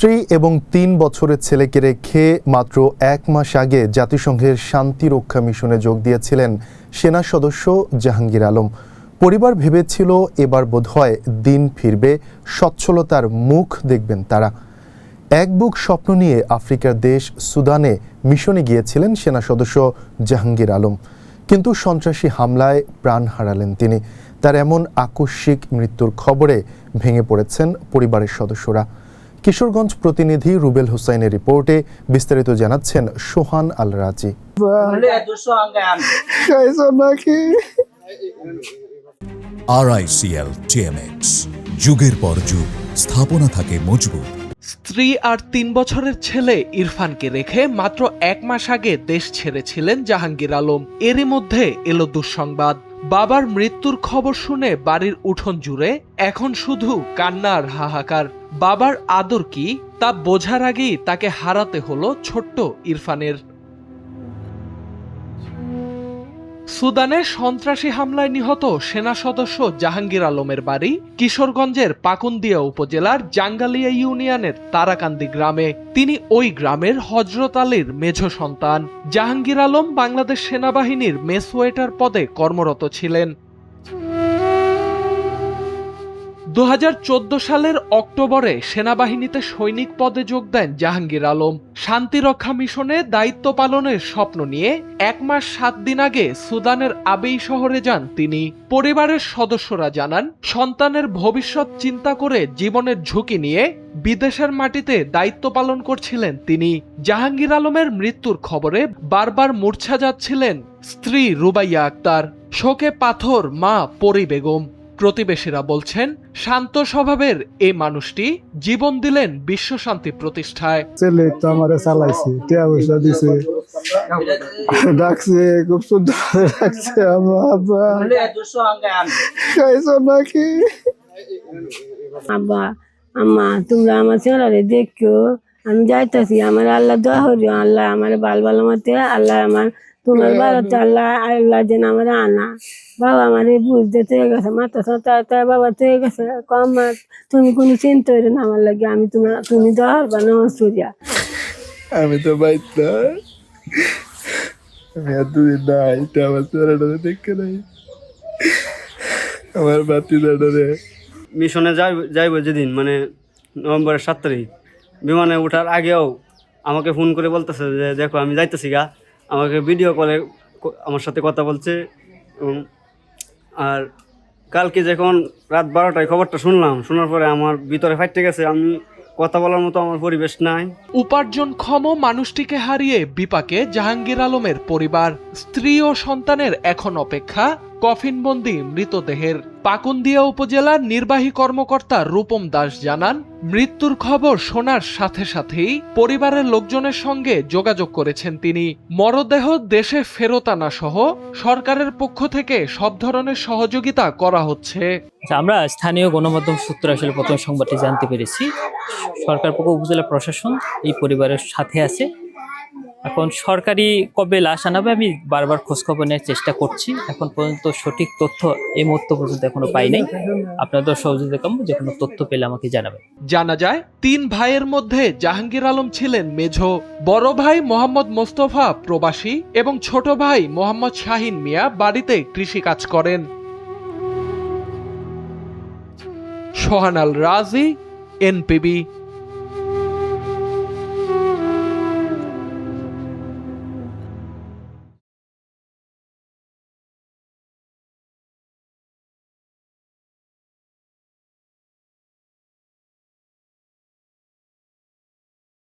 স্ত্রী এবং ৩ বছরের ছেলেকে রেখে মাত্র ১ মাস আগে জাতিসংঘের শান্তি রক্ষা মিশনে যোগ দিয়েছিলেন সেনা সদস্য জাহাঙ্গীর আলম। পরিবার ভেবেছিল এবার বোধহয় দিন ফিরবে, সচ্ছলতার মুখ দেখবেন তারা। এক বুক স্বপ্ন নিয়ে আফ্রিকার দেশ সুদানে মিশনে গিয়েছিলেন সেনা সদস্য জাহাঙ্গীর আলম, কিন্তু সন্ত্রাসী হামলায় প্রাণ হারালেন তিনি। তার এমন আকস্মিক মৃত্যুর খবরে ভেঙে পড়েছেন পরিবারের সদস্যরা। কিশোরগঞ্জ প্রতিনিধি রুবেল হোসাইনের রিপোর্টে বিস্তারিত জানাচ্ছেন সোহান আল রাজি। RICL TMX, যুগের পর যুগ স্থাপনা থাকে মজবুত। স্ত্রী আর ৩ বছরের ছেলে ইরফানকে রেখে মাত্র ১ মাস আগে দেশ ছেড়েছিলেন জাহাঙ্গীর আলম। এরই মধ্যে এলো দুঃসংবাদ। বাবার মৃত্যুর খবর শুনে বাড়ির উঠোন জুড়ে এখন শুধু কান্না আর হাহাকার। বাবার আদর কি তা বোঝার আগেই তাকে হারাতে হলো ছোট্ট ইরফানের। সুদানে সন্ত্রাসী হামলায় নিহত সেনা সদস্য জাহাঙ্গীর আলমের বাড়ি কিশোরগঞ্জের পাকুন্দিয়া উপজেলার জাঙ্গালিয়া ইউনিয়নের তারাকান্দি গ্রামে। তিনি ওই গ্রামের হযরত আলীর মেঝ সন্তান। জাহাঙ্গীর আলম বাংলাদেশ সেনাবাহিনীর মেস ওয়েটার পদে কর্মরত ছিলেন। ২০১৪ সালের অক্টোবরে সেনাবাহিনীতে সৈনিক পদে যোগ দেন জাহাঙ্গীর আলম। শান্তিরক্ষা মিশনে দায়িত্ব পালনের স্বপ্ন নিয়ে ১ মাস ৭ দিন আগে সুদানের আবেই শহরে যান তিনি। পরিবারের সদস্যরা জানান, সন্তানের ভবিষ্যৎ চিন্তা করে জীবনের ঝুঁকি নিয়ে বিদেশের মাটিতে দায়িত্ব পালন করছিলেন তিনি। জাহাঙ্গীর আলমের মৃত্যুর খবরে বারবার মূর্ছা যাচ্ছিলেন স্ত্রী রুবাইয়া আক্তার, শোকে পাথর মা পরি বেগম। প্রতিবেশীরা বলছেন, শান্ত স্বভাবের এই মানুষটি জীবন দিলেন বিশ্ব শান্তি প্রতিষ্ঠায়। ছেলে তো আমারে চালাইছে, টিয়া পয়সা দিছে, ডাকছে, খুব সুন্দর ডাকছে। আব্বা খাইছো নাকি? আব্বা আম্মা তোমরা আমার ছেলেরে দেখো, আমি যাইতেছি। আমার আল্লাহ দোয়া করিও, আল্লাহ আমার বাল ভালো মতে, আল্লাহ আমার তোমার ভারতে আল্লাহ আল্লাহ যেন আমার আনা। বাবা আমার বুঝতে থেকে গেছে, মাথা সাথে বাবা থেকে গেছে। কম তুমি কোনো চিন্তা করি না আমার লাগে, আমি তুমি দোয়া করবা না সুরিয়া। আমি তো বাইতা, আমি এতদিন নাই, আমার ছেলেটা দেখে নাই, আমার বাতি দাঁড়ে। মিশনে যাইব যেদিন, মানে নভেম্বরের 7 তারিখ, বিমানে ওঠার আগেও আমাকে ফোন করে বলতেছে যে দেখো আমি যাইতেছি গা। আমাকে ভিডিও কলে আমার সাথে কথা বলছে। আর কালকে যখন রাত 12টায় খবরটা শোনার পরে আমার ভিতরে ফাইটে গেছে। আমি কথা বলার মতো আমার পরিবেশ নাই। উপার্জনক্ষম মানুষটিকে হারিয়ে বিপাকে জাহাঙ্গীর আলমের পরিবার। স্ত্রী ও সন্তানের এখন অপেক্ষা কফিনবন্দি মৃতদেহের। পাকুন্দিয়া উপজেলার নির্বাহী কর্মকর্তা রূপম দাস জানান, মৃত্যুর খবর শোনার সাথে সাথেই পরিবারের লোকজনের সঙ্গে যোগাযোগ করেছেন তিনি। মরদেহ দেশে ফেরত আনা সহ সরকারের পক্ষ থেকে সব ধরনের সহযোগিতা করা হচ্ছে। আমরা স্থানীয় গণমাধ্যম সূত্রে আসলে প্রথম সংবাদটি জানতে পেরেছি। সরকার পক্ষ উপজেলা প্রশাসন এই পরিবারের সাথে আছে। এখন সরকারি কবে লাশ আনাবে আমি বারবার খোঁজখবর নেওয়ার চেষ্টা করছি। এখন পর্যন্ত সঠিক তথ্য এই মুহূর্ত পর্যন্ত এখনো পাই নাই। আপনাদের সহযোগিতা কাম্য, যে কোনো তথ্য পেলে আমাকে জানাবেন। জানা যায় 3 ভাইয়ের মধ্যে জাহাঙ্গীর আলম ছিলেন মেঝো। বড় ভাই মোহাম্মদ মোস্তফা প্রবাসী এবং ছোট ভাই মোহাম্মদ শাহিন মিয়া বাড়িতে কৃষি কাজ করেন। সোহান আল রাজি, NPB।